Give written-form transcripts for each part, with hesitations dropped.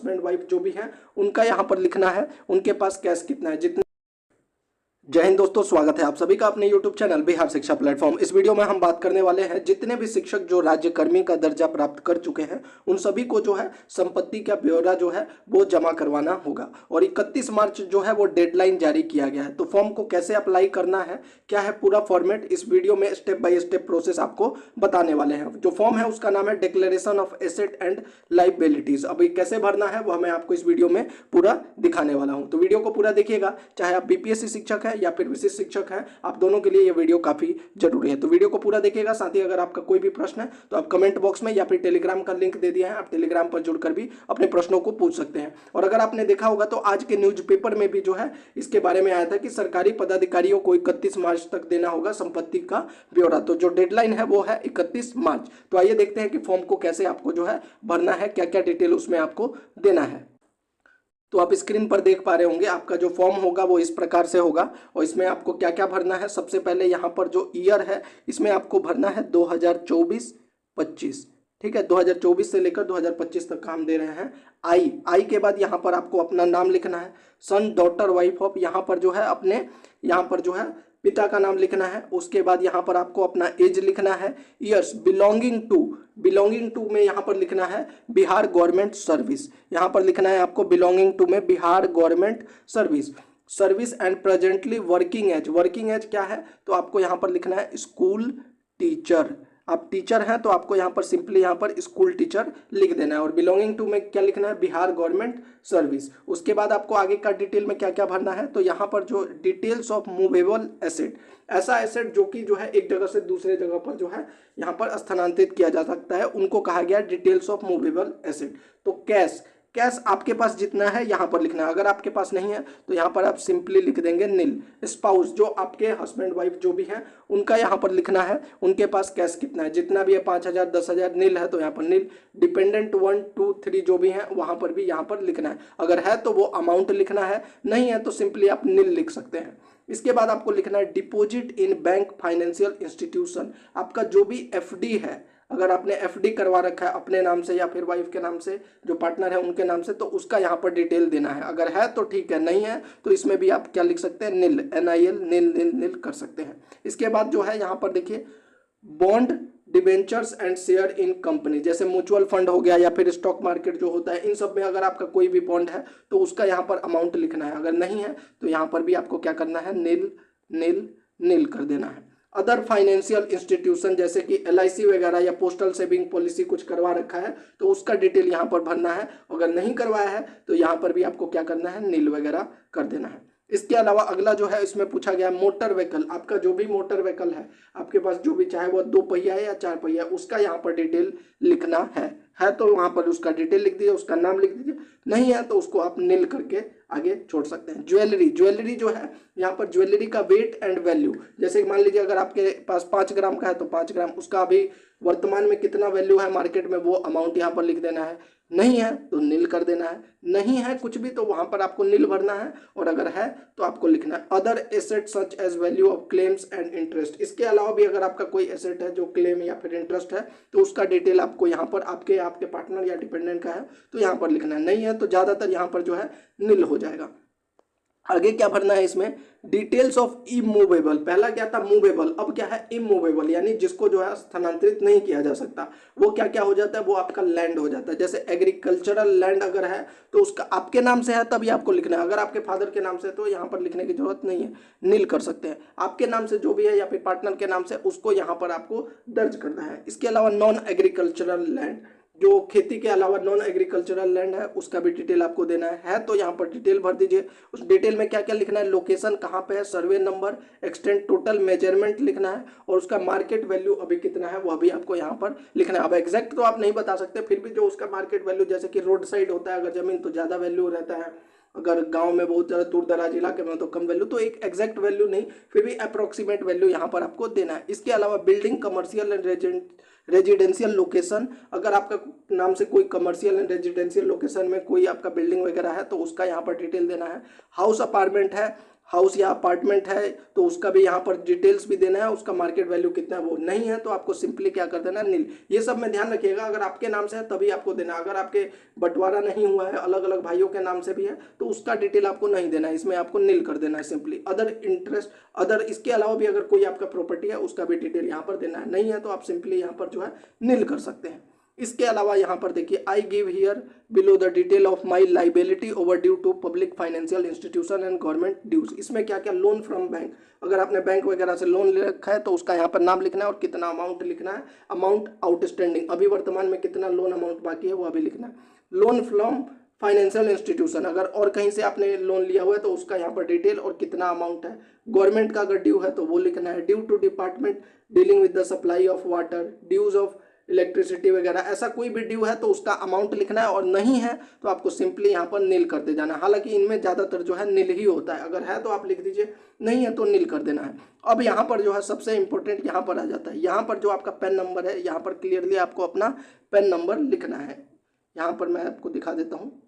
Husband wife जो भी हैं उनका यहाँ पर लिखना है, उनके पास कैश कितना है। जितने जय हिंद दोस्तों, स्वागत है आप सभी का अपने YouTube चैनल बिहार शिक्षा प्लेटफॉर्म। इस वीडियो में हम बात करने वाले हैं जितने भी शिक्षक जो राज्य कर्मी का दर्जा प्राप्त कर चुके हैं उन सभी को जो है संपत्ति का ब्यौरा जो है वो जमा करवाना होगा और 31 मार्च जो है वो डेडलाइन जारी किया गया है। तो फॉर्म को कैसे अप्लाई करना है, क्या है पूरा फॉर्मेट, इस वीडियो में स्टेप बाय स्टेप प्रोसेस आपको बताने वाले हैं। जो फॉर्म है उसका नाम है declaration of asset and liabilities. अभी कैसे भरना है वो मैं आपको इस वीडियो में पूरा दिखाने वाला हूँ, तो वीडियो को पूरा देखिएगा। चाहे आप बीपीएससी शिक्षक है या फिर विशिष्ट शिक्षक हैं, आप दोनों के लिए ये वीडियो काफी जरूरी है। तो वीडियो को पूरा देखिएगा। साथ ही अगर आपका कोई भी प्रश्न है तो आप कमेंट बॉक्स में या फिर टेलीग्राम का लिंक दे दिया है, आप टेलीग्राम पर जुड़कर भी अपने प्रश्नों को पूछ सकते हैं। और अगर आपने देखा होगा तो आज के न्यूज़पेपर में भी जो है इसके बारे में आया था कि सरकारी पदाधिकारियों को 31 मार्च तक देना होगा संपत्ति का ब्यौरा। तो जो डेडलाइन है वो है 31 मार्च। तो आइए देखते हैं कि फॉर्म को कैसे आपको जो है भरना है, क्या क्या डिटेल उसमें आपको देना है। तो आप स्क्रीन पर देख पा रहे होंगे आपका जो फॉर्म होगा वो इस प्रकार से होगा और इसमें आपको क्या क्या भरना है। सबसे पहले यहाँ पर जो ईयर है इसमें आपको भरना है 2024-25, ठीक है। 2024 से लेकर 2025 तक का हम दे रहे हैं। आई के बाद यहाँ पर आपको अपना नाम लिखना है, सन डॉटर वाइफ ऑफ, यहाँ पर जो है अपने यहाँ पर जो है पिता का नाम लिखना है। उसके बाद यहाँ पर आपको अपना एज लिखना है, ईयर्स बिलोंगिंग टू में यहाँ पर लिखना है बिहार गवर्नमेंट सर्विस, यहाँ पर लिखना है आपको बिलोंगिंग टू में Bihar government service and presently working as क्या है तो आपको यहाँ पर लिखना है स्कूल टीचर। आप टीचर हैं तो आपको यहाँ पर सिंपली यहाँ पर स्कूल टीचर लिख देना है। और बिलोंगिंग टू में क्या लिखना है, बिहार गवर्नमेंट सर्विस। उसके बाद आपको आगे का डिटेल में क्या क्या भरना है तो यहाँ पर जो डिटेल्स ऑफ मूवेबल एसेट, ऐसा एसेट जो कि जो है एक जगह से दूसरे जगह पर जो है यहाँ पर स्थानांतरित किया जा सकता है, उनको कहा गया डिटेल्स ऑफ मूवेबल एसेट। तो कैश आपके पास जितना है यहाँ पर लिखना है। अगर आपके पास नहीं है तो यहाँ पर आप सिंपली लिख देंगे नील। स्पाउस जो आपके हस्बैंड वाइफ जो भी हैं उनका यहाँ पर लिखना है, उनके पास कैश कितना है, जितना भी है 5,000 10,000 नील है तो यहाँ पर नील। डिपेंडेंट 1 2 3 जो भी हैं वहाँ पर भी यहाँ पर लिखना है। अगर है तो वो अमाउंट लिखना है, नहीं है तो सिंपली आप नील लिख सकते हैं। इसके बाद आपको लिखना है deposit in bank financial institution. आपका जो भी एफडी है, अगर आपने एफडी करवा रखा है अपने नाम से या फिर वाइफ के नाम से, जो पार्टनर है उनके नाम से, तो उसका यहाँ पर डिटेल देना है। अगर है तो ठीक है, नहीं है तो इसमें भी आप क्या लिख सकते हैं, नील, NIL, नील कर सकते हैं। इसके बाद जो है यहाँ पर देखिए bond, debentures and share in company, जैसे म्यूचुअल फंड हो गया या फिर स्टॉक मार्केट जो होता है, इन सब में अगर आपका कोई भी बॉन्ड है तो उसका यहाँ पर अमाउंट लिखना है। अगर नहीं है तो यहाँ पर भी आपको क्या करना है, नील कर देना है। अदर फाइनेंशियल इंस्टीट्यूशन जैसे कि LIC वगैरह या पोस्टल सेविंग पॉलिसी कुछ करवा रखा है तो उसका डिटेल यहाँ पर भरना है। अगर नहीं करवाया है तो यहाँ पर भी आपको क्या करना है, नील वगैरह कर देना है। इसके अलावा अगला जो है इसमें पूछा गया मोटर व्हीकल। आपका जो भी मोटर व्हीकल है आपके पास, जो भी चाहे वो 2 पहिया है या 4 पहिया, उसका यहाँ पर डिटेल लिखना है तो वहाँ पर उसका डिटेल लिख दीजिए, उसका नाम लिख दीजिए। नहीं है तो उसको आप नील करके आगे छोड़ सकते हैं। ज्वेलरी जो है यहाँ पर ज्वेलरी का वेट एंड वैल्यू, जैसे मान लीजिए अगर आपके पास 5 ग्राम का है तो 5 ग्राम, उसका अभी वर्तमान में कितना वैल्यू है मार्केट में वो अमाउंट यहाँ पर लिख देना है। नहीं है तो नील कर देना है। नहीं है कुछ भी तो वहां पर आपको नील भरना है। और अगर है तो आपको लिखना है other asset such as value of claims and interest. इसके अलावा भी अगर आपका कोई एसेट है जो क्लेम या फिर इंटरेस्ट है तो उसका डिटेल आपको यहाँ पर आपके पार्टनर या डिपेंडेंट का है तो यहाँ पर लिखना है। नहीं है तो ज्यादातर यहाँ पर जो है नील हो जाएगा। आगे क्या भरना है इसमें, डिटेल्स ऑफ इमूवेबल। पहला क्या था, मूवेबल, अब क्या है इमूवेबल, यानी जिसको जो है स्थानांतरित नहीं किया जा सकता। वो क्या क्या हो जाता है, वो आपका लैंड हो जाता है। जैसे एग्रीकल्चरल लैंड अगर है तो उसका आपके नाम से है तभी आपको लिखना है। अगर आपके फादर के नाम से तो यहाँ पर लिखने की जरूरत नहीं है, नील कर सकते हैं। आपके नाम से जो भी है या फिर पार्टनर के नाम से, उसको यहाँ पर आपको दर्ज करना है। इसके अलावा नॉन एग्रीकल्चरल लैंड, जो खेती के अलावा नॉन एग्रीकल्चरल लैंड है, उसका भी डिटेल आपको देना है तो यहाँ पर डिटेल भर दीजिए। उस डिटेल में क्या क्या लिखना है, लोकेशन कहाँ पे है, survey number, extent, total measurement लिखना है और उसका मार्केट वैल्यू अभी कितना है वह भी आपको यहाँ पर लिखना है। अब एग्जैक्ट तो आप नहीं बता सकते, फिर भी जो उसका मार्केट वैल्यू, जैसे कि रोड साइड होता है अगर जमीन तो ज़्यादा वैल्यू रहता है, अगर गांव में बहुत ज़्यादा दूर दराज इलाके में तो कम वैल्यू। तो एक एग्जैक्ट वैल्यू नहीं, फिर भी अप्रोक्सीमेट वैल्यू यहाँ पर आपको देना है। इसके अलावा building, commercial and residential location, अगर आपका नाम से कोई कमर्शियल एंड रेजिडेंशियल लोकेशन में कोई आपका बिल्डिंग वगैरह है तो उसका यहाँ पर डिटेल देना है। हाउस अपार्टमेंट है हाउस या अपार्टमेंट है तो उसका भी यहाँ पर डिटेल्स भी देना है, उसका मार्केट वैल्यू कितना है वो नहीं है तो आपको सिंपली क्या कर देना है, नील। ये सब में ध्यान रखिएगा, अगर आपके नाम से है तभी आपको देना, अगर आपके बंटवारा नहीं हुआ है, अलग अलग भाइयों के नाम से भी है तो उसका डिटेल आपको नहीं देना है, इसमें आपको नील कर देना है सिंपली। अदर इंटरेस्ट, अदर इसके अलावा भी अगर कोई आपका प्रॉपर्टी है उसका भी डिटेल यहाँ पर देना है, नहीं है तो आप सिंपली यहाँ पर जो है नील कर सकते हैं। इसके अलावा यहाँ पर देखिए, I give here below the detail of my liability over due to public financial institution and government dues. इसमें क्या क्या, लोन फ्रॉम बैंक, अगर आपने बैंक वगैरह से लोन ले रखा है तो उसका यहाँ पर नाम लिखना है और कितना अमाउंट लिखना है, अमाउंट आउटस्टैंडिंग, अभी वर्तमान में कितना लोन अमाउंट बाकी है वो अभी लिखना है। लोन फ्रॉम फाइनेंशियल इंस्टीट्यूशन, अगर और कहीं से आपने लोन लिया हुआ है तो उसका यहाँ पर डिटेल और कितना अमाउंट है। गवर्नमेंट का अगर ड्यू है तो वो लिखना है। Due to department dealing with the supply of water, dues of electricity वगैरह, ऐसा कोई भी ड्यू है तो उसका अमाउंट लिखना है, और नहीं है तो आपको सिंपली यहाँ पर नील कर दे जाना है। हालांकि इनमें ज़्यादातर जो है नील ही होता है, अगर है तो आप लिख दीजिए, नहीं है तो नील कर देना है। अब यहाँ पर जो है सबसे इंपॉर्टेंट यहाँ पर आ जाता है, यहाँ पर जो आपका पैन नंबर है, यहाँ पर क्लियरली आपको अपना पैन नंबर लिखना है। यहाँ पर मैं आपको दिखा देता हूँ,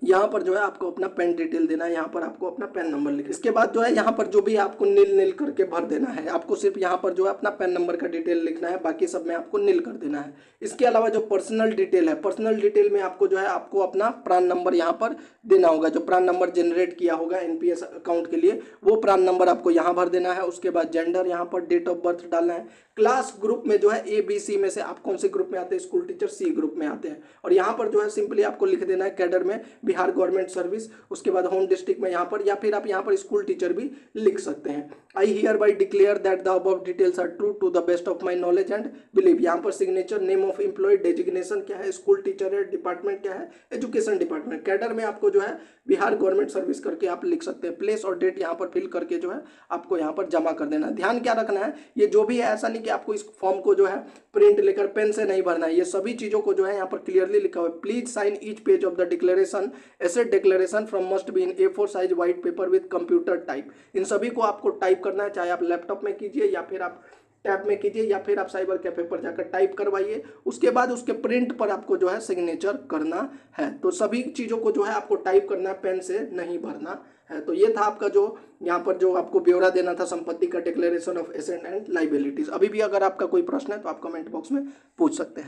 यहाँ पर जो है आपको अपना पेन डिटेल देना है, यहाँ पर आपको अपना पेन नंबर लिखना है। इसके बाद जो है यहाँ पर जो भी आपको नील नील करके भर देना है, आपको सिर्फ यहाँ पर जो है अपना पेन नंबर का डिटेल लिखना है, बाकी सब में आपको नील कर देना है। इसके अलावा जो पर्सनल डिटेल है, पर्सनल डिटेल में आपको जो है आपको अपना प्रान नंबर यहाँ पर देना होगा, जो प्रान नंबर जनरेट किया होगा एनपीएस अकाउंट के लिए वो प्रान नंबर आपको यहाँ भर देना है। उसके बाद जेंडर, यहाँ पर डेट ऑफ बर्थ डालना है। क्लास ग्रुप में जो है ABC में से आप कौन से ग्रुप में आते हैं, स्कूल टीचर C ग्रुप में आते हैं, और यहाँ पर जो है सिंपली आपको लिख देना है कैडर में बिहार गवर्नमेंट सर्विस। उसके बाद होम डिस्ट्रिक्ट में यहाँ पर, या फिर आप यहाँ पर स्कूल टीचर भी लिख सकते हैं। I here by declare that the above details are true to the best of my knowledge and believe. यहाँ पर signature, name of employ, designation क्या है, स्कूल टीचर है, डिपार्टमेंट क्या है, एजुकेशन डिपार्टमेंट। कैडर में आपको जो है बिहार गवर्नमेंट सर्विस करके आप लिख सकते हैं। प्लेस और डेट यहाँ पर फिल करके जो है आपको यहाँ पर जमा कर देना। ध्यान क्या रखना है, ये जो भी है ऐसा नहीं कि आपको इस फॉर्म को जो है प्रिंट लेकर पेन से नहीं भरना है, ये सभी चीजों को जो है यहाँ पर क्लियरली लिखा हुआ है। Please sign each page of the declaration, asset declaration from must be in A4 size white paper with computer type. इन सभी को आपको टाइप करना है, चाहे आप लैपटॉप में कीजिए या फिर आप टैब में कीजिए या फिर आप साइबर कैफे पर जाकर टाइप करवाइए। उसके बाद उसके प्रिंट पर आपको जो है सिग्नेचर करना है। तो सभी चीज़ों को जो है आपको टाइप करना है, पेन से नहीं भरना है। तो ये था आपका जो यहाँ पर जो आपको ब्यौरा देना था संपत्ति का, declaration of asset and liabilities. अभी भी अगर आपका कोई प्रश्न है तो आप कमेंट बॉक्स में पूछ सकते हैं।